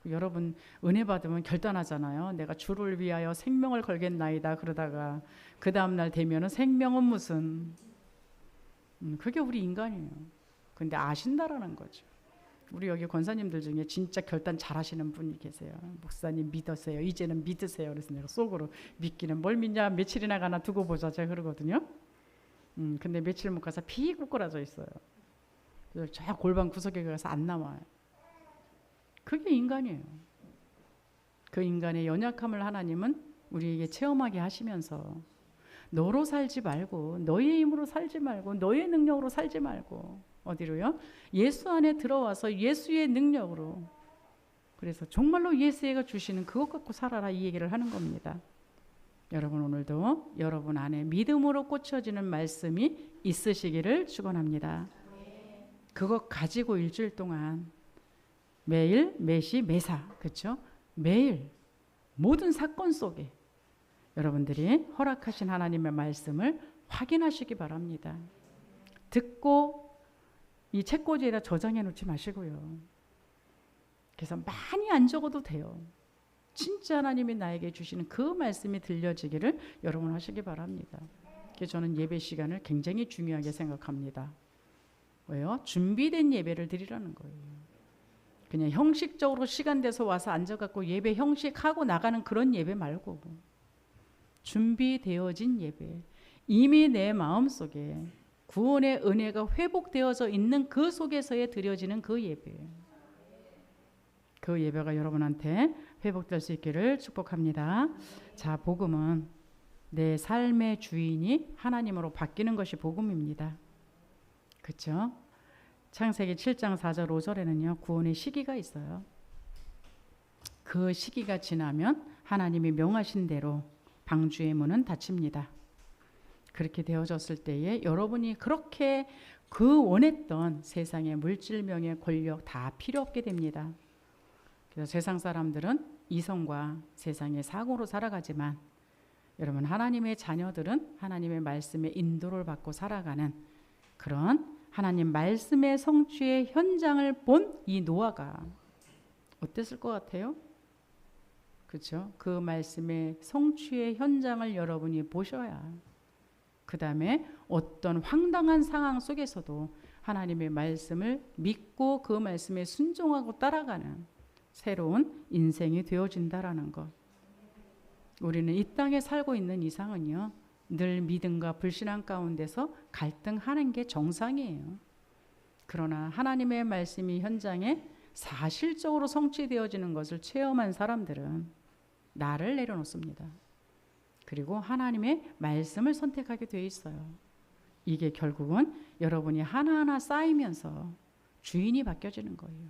여러분 은혜 받으면 결단하잖아요. 내가 주를 위하여 생명을 걸겠나이다 그러다가 그 다음날 되면은 생명은 무슨 그게 우리 인간이에요. 근데 아신다라는 거죠. 우리 여기 권사님들 중에 진짜 결단 잘하시는 분이 계세요. 목사님 믿으세요. 이제는 믿으세요. 그래서 내가 속으로 믿기는 뭘 믿냐, 며칠이나 가나 두고 보자 제가 그러거든요. 근데 며칠 못 가서 피 꼬꾸라져 있어요. 그래서 저 골반 구석에 가서 안 나와요. 그게 인간이에요. 그 인간의 연약함을 하나님은 우리에게 체험하게 하시면서 너로 살지 말고, 너의 힘으로 살지 말고, 너의 능력으로 살지 말고, 어디로요? 예수 안에 들어와서 예수의 능력으로, 그래서 정말로 예수가 주시는 그것 갖고 살아라, 이 얘기를 하는 겁니다. 여러분 오늘도 여러분 안에 믿음으로 꽂혀지는 말씀이 있으시기를 축원합니다. 그것 가지고 일주일 동안 매일, 매시, 매사, 그렇죠? 매일 모든 사건 속에 여러분들이 허락하신 하나님의 말씀을 확인하시기 바랍니다. 듣고 이 책꽂이에다 저장해 놓지 마시고요. 그래서 많이 안 적어도 돼요. 진짜 하나님이 나에게 주시는 그 말씀이 들려지기를 여러분 하시기 바랍니다. 그래서 저는 예배 시간을 굉장히 중요하게 생각합니다. 왜요? 준비된 예배를 드리라는 거예요. 그냥 형식적으로 시간 돼서 와서 앉아갖고 예배 형식하고 나가는 그런 예배 말고 준비되어진 예배, 이미 내 마음속에 구원의 은혜가 회복되어져 있는 그 속에서에 드려지는 그 예배, 그 예배가 여러분한테 회복될 수 있기를 축복합니다. 자, 복음은 내 삶의 주인이 하나님으로 바뀌는 것이 복음입니다. 그렇죠? 창세기 7장 4절 5절에는요. 구원의 시기가 있어요. 그 시기가 지나면 하나님이 명하신 대로 방주의 문은 닫힙니다. 그렇게 되어졌을 때에 여러분이 그렇게 그 원했던 세상의 물질명예 권력 다 필요 없게 됩니다. 그래서 세상 사람들은 이성과 세상의 사고로 살아가지만 여러분 하나님의 자녀들은 하나님의 말씀의 인도를 받고 살아가는 그런 하나님 말씀의 성취의 현장을 본 이 노아가 어땠을 것 같아요? 그렇죠? 그 말씀의 성취의 현장을 여러분이 보셔야 그 다음에 어떤 황당한 상황 속에서도 하나님의 말씀을 믿고 그 말씀에 순종하고 따라가는 새로운 인생이 되어진다라는 것. 우리는 이 땅에 살고 있는 이상은요. 늘 믿음과 불신앙 가운데서 갈등하는 게 정상이에요. 그러나 하나님의 말씀이 현장에 사실적으로 성취되어지는 것을 체험한 사람들은 나를 내려놓습니다. 그리고 하나님의 말씀을 선택하게 돼 있어요. 이게 결국은 여러분이 하나하나 쌓이면서 주인이 바뀌어지는 거예요.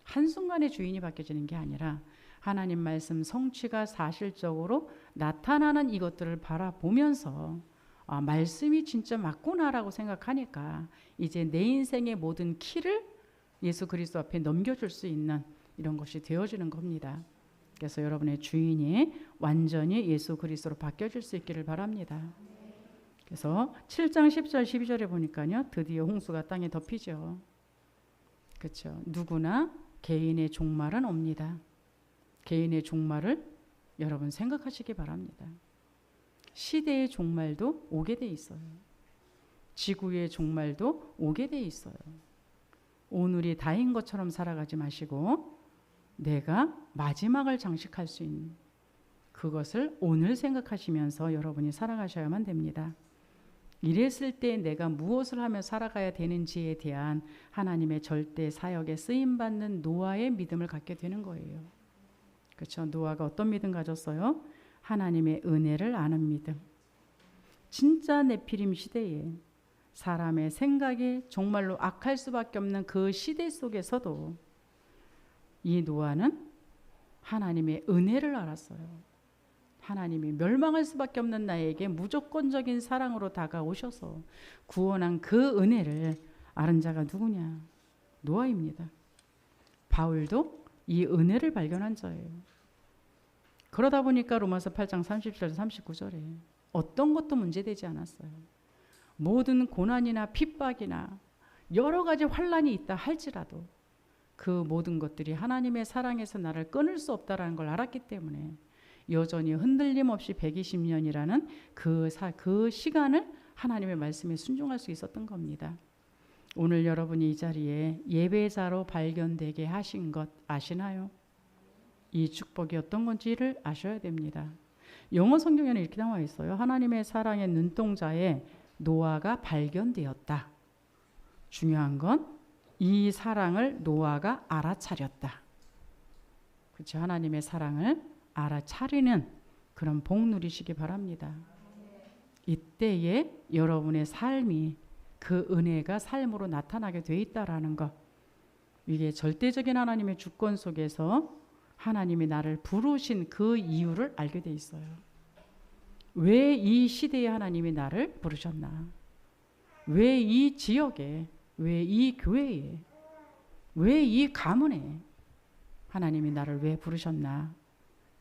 한순간에 주인이 바뀌어지는 게 아니라 하나님 말씀 성취가 사실적으로 나타나는 이것들을 바라보면서 아, 말씀이 진짜 맞구나라고 생각하니까 이제 내 인생의 모든 키를 예수 그리스도 앞에 넘겨줄 수 있는 이런 것이 되어지는 겁니다. 그래서 여러분의 주인이 완전히 예수 그리스도로 바뀌어질 수 있기를 바랍니다. 그래서 7장 10절 12절에 보니까요. 드디어 홍수가 땅에 덮이죠. 그렇죠. 누구나 개인의 종말은 옵니다. 개인의 종말을 여러분 생각하시기 바랍니다. 시대의 종말도 오게 돼 있어요. 지구의 종말도 오게 돼 있어요. 오늘이 다인 것처럼 살아가지 마시고 내가 마지막을 장식할 수 있는 그것을 오늘 생각하시면서 여러분이 살아가셔야만 됩니다. 이랬을 때 내가 무엇을 하며 살아가야 되는지에 대한 하나님의 절대 사역에 쓰임받는 노아의 믿음을 갖게 되는 거예요. 그렇죠? 노아가 어떤 믿음 가졌어요? 하나님의 은혜를 아는 믿음. 진짜 네피림 시대에 사람의 생각이 정말로 악할 수밖에 없는 그 시대 속에서도 이 노아는 하나님의 은혜를 알았어요. 하나님이 멸망할 수밖에 없는 나에게 무조건적인 사랑으로 다가오셔서 구원한 그 은혜를 아는 자가 누구냐? 노아입니다. 바울도 이 은혜를 발견한 자예요. 그러다 보니까 로마서 8장 30절 39절에 어떤 것도 문제되지 않았어요. 모든 고난이나 핍박이나 여러 가지 환란이 있다 할지라도 그 모든 것들이 하나님의 사랑에서 나를 끊을 수 없다라는 걸 알았기 때문에 여전히 흔들림 없이 120년이라는 그 시간을 하나님의 말씀에 순종할 수 있었던 겁니다. 오늘 여러분이 이 자리에 예배자로 발견되게 하신 것 아시나요? 이 축복이 어떤 건지를 아셔야 됩니다. 영어 성경에는 이렇게 나와 있어요. 하나님의 사랑의 눈동자에 노아가 발견되었다. 중요한 건 이 사랑을 노아가 알아차렸다. 그렇죠? 하나님의 사랑을 알아차리는 그런 복 누리시기 바랍니다. 이때에 여러분의 삶이 그 은혜가 삶으로 나타나게 돼 있다라는 것. 이게 절대적인 하나님의 주권 속에서 하나님이 나를 부르신 그 이유를 알게 돼 있어요. 왜 이 시대에 하나님이 나를 부르셨나? 왜 이 지역에, 왜 이 교회에, 왜 이 가문에 하나님이 나를 왜 부르셨나?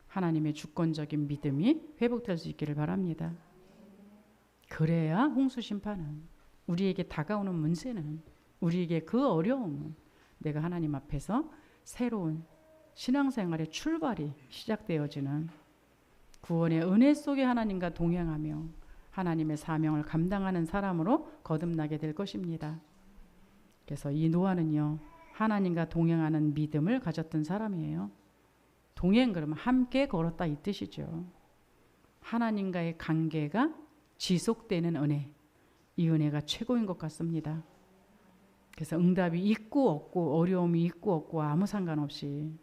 하나님의 주권적인 믿음이 회복될 수 있기를 바랍니다. 그래야 홍수 심판은, 우리에게 다가오는 문제는, 우리에게 그 어려움은 내가 하나님 앞에서 새로운 신앙생활의 출발이 시작되어지는 구원의 은혜 속에 하나님과 동행하며 하나님의 사명을 감당하는 사람으로 거듭나게 될 것입니다. 그래서 이 노아는요, 하나님과 동행하는 믿음을 가졌던 사람이에요. 동행 그러면 함께 걸었다 이 뜻이죠. 하나님과의 관계가 지속되는 은혜, 이 은혜가 최고인 것 같습니다. 그래서 응답이 있고 없고 어려움이 있고 없고 아무 상관없이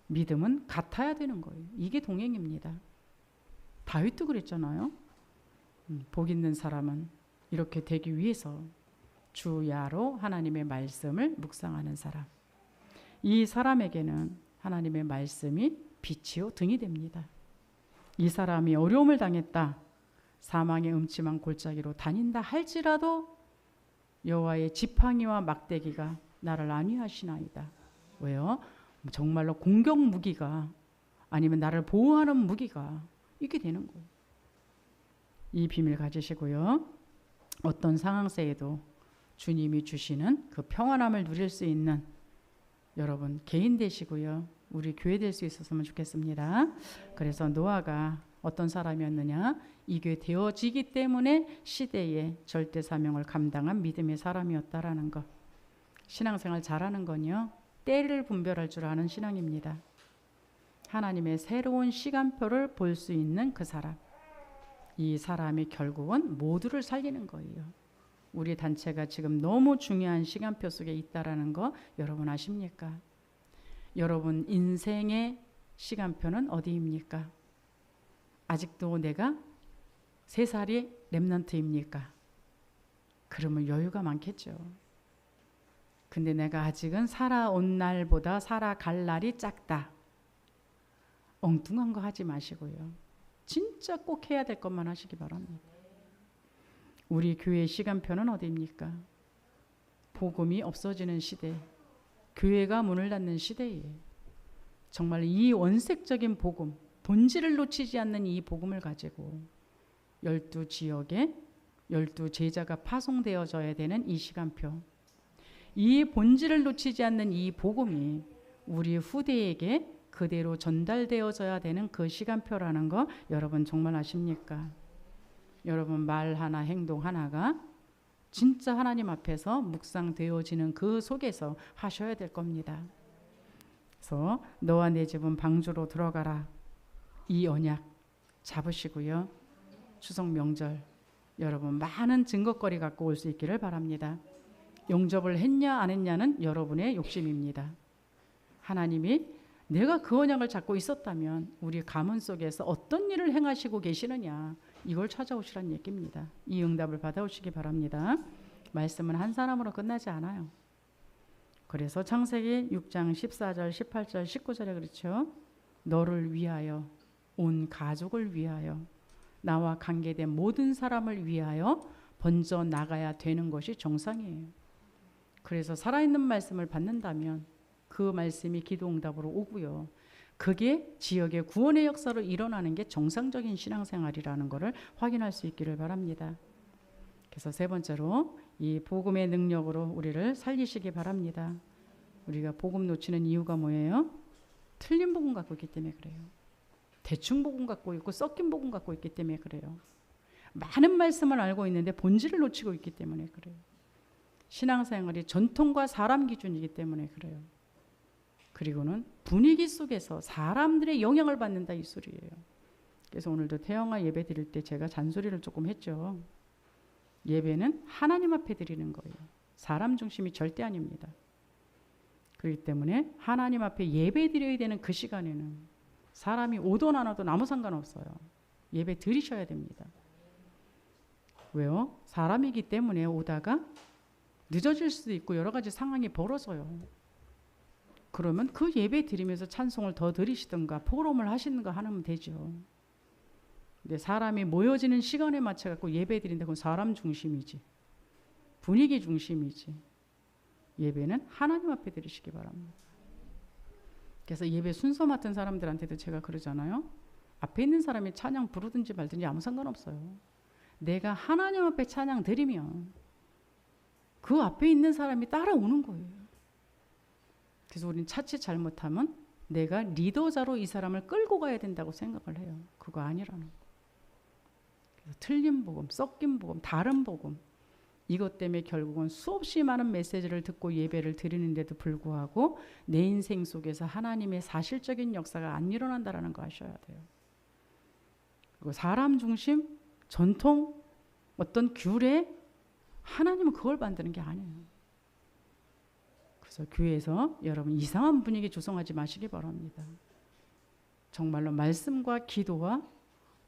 믿음은 같아야 되는 거예요. 이게 동행입니다. 다윗도 그랬잖아요. 복 있는 사람은 이렇게 되기 위해서 주야로 하나님의 말씀을 묵상하는 사람. 이 사람에게는 하나님의 말씀이 빛이요 등이 됩니다. 이 사람이 어려움을 당했다, 사망의 음침한 골짜기로 다닌다 할지라도 여호와의 지팡이와 막대기가 나를 안위하시나이다. 왜요? 정말로 공격 무기가 아니면 나를 보호하는 무기가 있게 되는 거예요. 이 비밀 가지시고요. 어떤 상황세에도 주님이 주시는 그 평안함을 누릴 수 있는 여러분 개인 되시고요. 우리 교회 될 수 있었으면 좋겠습니다. 그래서 노아가 어떤 사람이었느냐? 이게 되어지기 때문에 시대의 절대 사명을 감당한 믿음의 사람이었다라는 것. 신앙생활 잘하는 건요, 때를 분별할 줄 아는 신앙입니다. 하나님의 새로운 시간표를 볼 수 있는 그 사람. 이 사람이 결국은 모두를 살리는 거예요. 우리 단체가 지금 너무 중요한 시간표 속에 있다라는 거 여러분 아십니까? 여러분 인생의 시간표는 어디입니까? 아직도 내가 3살이 렘넌트입니까? 그러면 여유가 많겠죠. 근데 내가 아직은 살아온 날보다 살아갈 날이 작다. 엉뚱한 거 하지 마시고요. 진짜 꼭 해야 될 것만 하시기 바랍니다. 우리 교회 시간표는 어디입니까? 복음이 없어지는 시대, 교회가 문을 닫는 시대에 정말 이 원색적인 복음, 본질을 놓치지 않는 이 복음을 가지고 12지역에 12제자가 파송되어져야 되는 이 시간표, 이 본질을 놓치지 않는 이 복음이 우리 후대에게 그대로 전달되어져야 되는 그 시간표라는 거 여러분 정말 아십니까? 여러분 말 하나 행동 하나가 진짜 하나님 앞에서 묵상되어지는 그 속에서 하셔야 될 겁니다. 그래서 너와 내 집은 방주로 들어가라, 이 언약 잡으시고요. 추석 명절 여러분 많은 증거거리 갖고 올 수 있기를 바랍니다. 용접을 했냐 안 했냐는 여러분의 욕심입니다. 하나님이 내가 그 언약을 잡고 있었다면 우리 가문 속에서 어떤 일을 행하시고 계시느냐, 이걸 찾아오시라는 얘기입니다. 이 응답을 받아오시기 바랍니다. 말씀은 한 사람으로 끝나지 않아요. 그래서 창세기 6장 14절, 18절, 19절에 그렇죠. 너를 위하여, 온 가족을 위하여, 나와 관계된 모든 사람을 위하여 번져 나가야 되는 것이 정상이에요. 그래서 살아있는 말씀을 받는다면 그 말씀이 기도 응답으로 오고요. 그게 지역의 구원의 역사로 일어나는 게 정상적인 신앙생활이라는 것을 확인할 수 있기를 바랍니다. 그래서 세 번째로 이 복음의 능력으로 우리를 살리시기 바랍니다. 우리가 복음 놓치는 이유가 뭐예요? 틀린 복음 갖고 있기 때문에 그래요. 대충 복음 갖고 있고 섞인 복음 갖고 있기 때문에 그래요. 많은 말씀을 알고 있는데 본질을 놓치고 있기 때문에 그래요. 신앙생활이 전통과 사람 기준이기 때문에 그래요. 그리고는 분위기 속에서 사람들의 영향을 받는다 이 소리예요. 그래서 오늘도 태영아 예배 드릴 때 제가 잔소리를 조금 했죠. 예배는 하나님 앞에 드리는 거예요. 사람 중심이 절대 아닙니다. 그렇기 때문에 하나님 앞에 예배 드려야 되는 그 시간에는 사람이 오든 안 와도 아무 상관없어요. 예배 드리셔야 됩니다. 왜요? 사람이기 때문에 오다가 늦어질 수도 있고 여러 가지 상황이 벌어져요. 그러면 그 예배 드리면서 찬송을 더 드리시든가 포럼을 하시는가 하면 되죠. 근데 사람이 모여지는 시간에 맞춰 갖고 예배 드린다, 그건 사람 중심이지, 분위기 중심이지. 예배는 하나님 앞에 드리시기 바랍니다. 그래서 예배 순서 맡은 사람들한테도 제가 그러잖아요. 앞에 있는 사람이 찬양 부르든지 말든지 아무 상관없어요. 내가 하나님 앞에 찬양 드리면 그 앞에 있는 사람이 따라오는 거예요. 그래서 우리는 자칫 잘못하면 내가 리더자로 이 사람을 끌고 가야 된다고 생각을 해요. 그거 아니라는 거. 그래서 틀린 복음, 섞인 복음, 다른 복음, 이것 때문에 결국은 수없이 많은 메시지를 듣고 예배를 드리는데도 불구하고 내 인생 속에서 하나님의 사실적인 역사가 안 일어난다는 거 아셔야 돼요. 그리고 사람 중심, 전통, 어떤 규례, 하나님은 그걸 만드는 게 아니에요. 그래서 교회에서 여러분 이상한 분위기 조성하지 마시기 바랍니다. 정말로 말씀과 기도와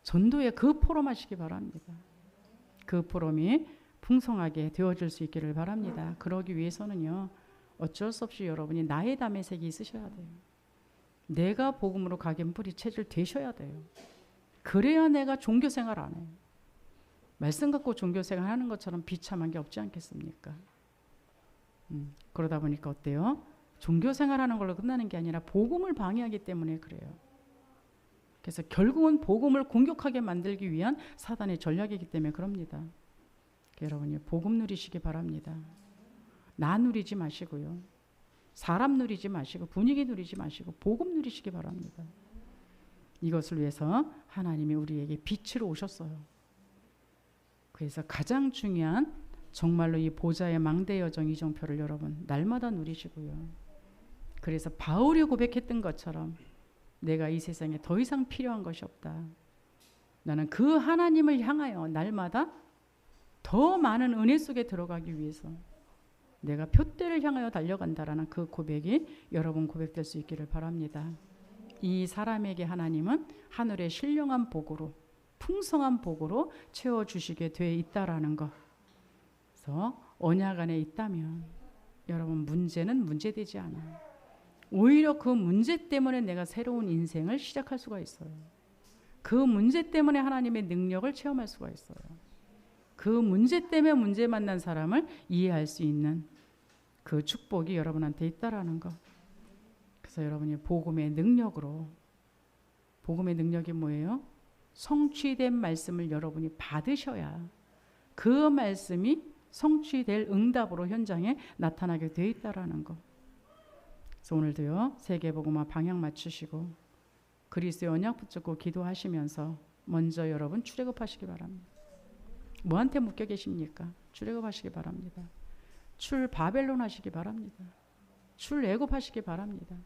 전도의 그 포럼 하시기 바랍니다. 그 포럼이 풍성하게 되어질 수 있기를 바랍니다. 그러기 위해서는요, 어쩔 수 없이 여러분이 나의 담의색이 있으셔야 돼요. 내가 복음으로 각인뿌리 체질 되셔야 돼요. 그래야 내가 종교생활 안 해요. 말씀 갖고 종교생활 하는 것처럼 비참한 게 없지 않겠습니까? 그러다 보니까 어때요? 종교생활 하는 걸로 끝나는 게 아니라 복음을 방해하기 때문에 그래요. 그래서 결국은 복음을 공격하게 만들기 위한 사단의 전략이기 때문에 그럽니다. 여러분이 복음 누리시기 바랍니다. 나 누리지 마시고요. 사람 누리지 마시고 분위기 누리지 마시고 복음 누리시기 바랍니다. 이것을 위해서 하나님이 우리에게 빛으로 오셨어요. 그래서 가장 중요한 정말로 이 보좌의 망대 여정 이정표를 여러분 날마다 누리시고요. 그래서 바울이 고백했던 것처럼 내가 이 세상에 더 이상 필요한 것이 없다. 나는 그 하나님을 향하여 날마다 더 많은 은혜 속에 들어가기 위해서 내가 표대를 향하여 달려간다라는 그 고백이 여러분 고백될 수 있기를 바랍니다. 이 사람에게 하나님은 하늘의 신령한 복으로 풍성한 복으로 채워주시게 돼 있다라는 것. 그래서 언약 안에 있다면 여러분 문제는 문제되지 않아요. 오히려 그 문제 때문에 내가 새로운 인생을 시작할 수가 있어요. 그 문제 때문에 하나님의 능력을 체험할 수가 있어요. 그 문제 때문에 문제 만난 사람을 이해할 수 있는 그 축복이 여러분한테 있다라는 것. 그래서 여러분이 복음의 능력으로, 복음의 능력이 뭐예요? 성취된 말씀을 여러분이 받으셔야 그 말씀이 성취될 응답으로 현장에 나타나게 되어 있다라는 것. 그래서 오늘도요, 세계복음화 방향 맞추시고 그리스도의 언약 붙잡고 기도하시면서 먼저 여러분 출애굽하시기 바랍니다. 뭐한테 묶여 계십니까? 출애굽하시기 바랍니다. 출 바벨론 하시기 바랍니다. 출 애굽하시기 바랍니다.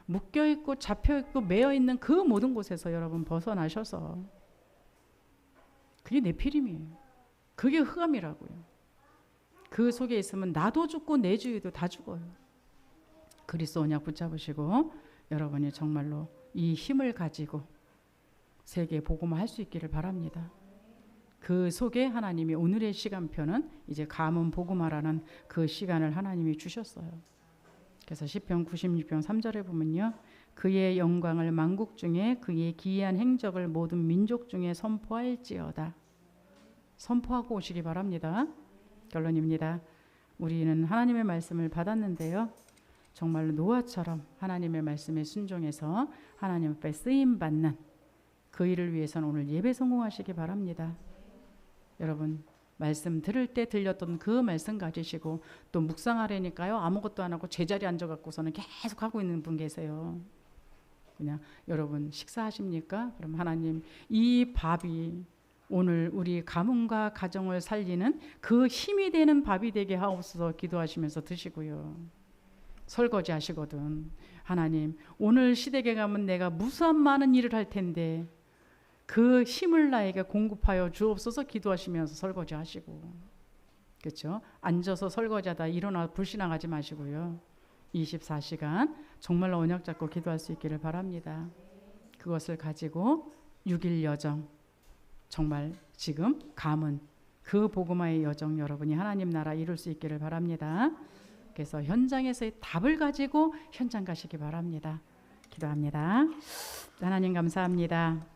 묶여 있고 잡혀 있고 매여 있는 그 모든 곳에서 여러분 벗어나셔서, 그게 네피림이에요. 그게 흑암이라고요. 그 속에 있으면 나도 죽고 내 주위도 다 죽어요. 그리스도 언약 붙잡으시고 여러분이 정말로 이 힘을 가지고 세계 복음화 할 수 있기를 바랍니다. 그 속에 하나님이 오늘의 시간표는 이제 가문 복음화라는 그 시간을 하나님이 주셨어요. 그래서 시편 96편 3절에 보면요. 그의 영광을 만국 중에 그의 기이한 행적을 모든 민족 중에 선포할지어다. 선포하고 오시기 바랍니다. 결론입니다. 우리는 하나님의 말씀을 받았는데요. 정말로 노아처럼 하나님의 말씀에 순종해서 하나님 앞에 쓰임받는 그 일을 위해서는 오늘 예배 성공하시기 바랍니다. 여러분 말씀 들을 때 들렸던 그 말씀 가지시고 또 묵상하려니까요. 아무것도 안 하고 제자리에 앉아갖고서는 계속 하고 있는 분 계세요. 그냥 여러분 식사하십니까? 그럼 하나님 이 밥이 오늘 우리 가문과 가정을 살리는 그 힘이 되는 밥이 되게 하옵소서 기도하시면서 드시고요. 설거지 하시거든. 하나님 오늘 시댁에 가면 내가 무수한 많은 일을 할 텐데 그 힘을 나에게 공급하여 주옵소서 기도하시면서 설거지 하시고, 그렇죠? 앉아서 설거지하다 일어나 불신앙하지 마시고요. 24시간 정말로 언약 잡고 기도할 수 있기를 바랍니다. 그것을 가지고 6일 여정, 정말 지금 가문 그 복음화의 여정 여러분이 하나님 나라 이룰 수 있기를 바랍니다. 그래서 현장에서의 답을 가지고 현장 가시기 바랍니다. 기도합니다. 하나님 감사합니다.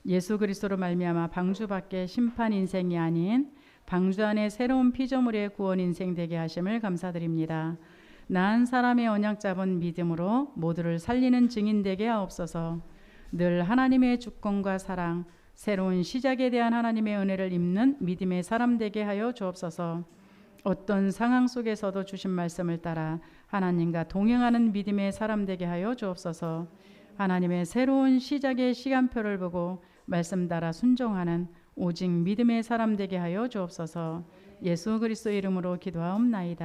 예수 그리스도로 말미암아 방주 밖에 심판 인생이 아닌 방주 안에 새로운 피조물의 구원 인생 되게 하심을 감사드립니다. 난 사람의 언약 잡은 믿음으로 모두를 살리는 증인 되게 하옵소서. 늘 하나님의 주권과 사랑, 새로운 시작에 대한 하나님의 은혜를 입는 믿음의 사람 되게 하여 주옵소서. 어떤 상황 속에서도 주신 말씀을 따라 하나님과 동행하는 믿음의 사람 되게 하여 주옵소서. 하나님의 새로운 시작의 시간표를 보고 말씀 따라 순종하는 오직 믿음의 사람 되게 하여 주옵소서. 예수 그리스도 이름으로 기도하옵나이다.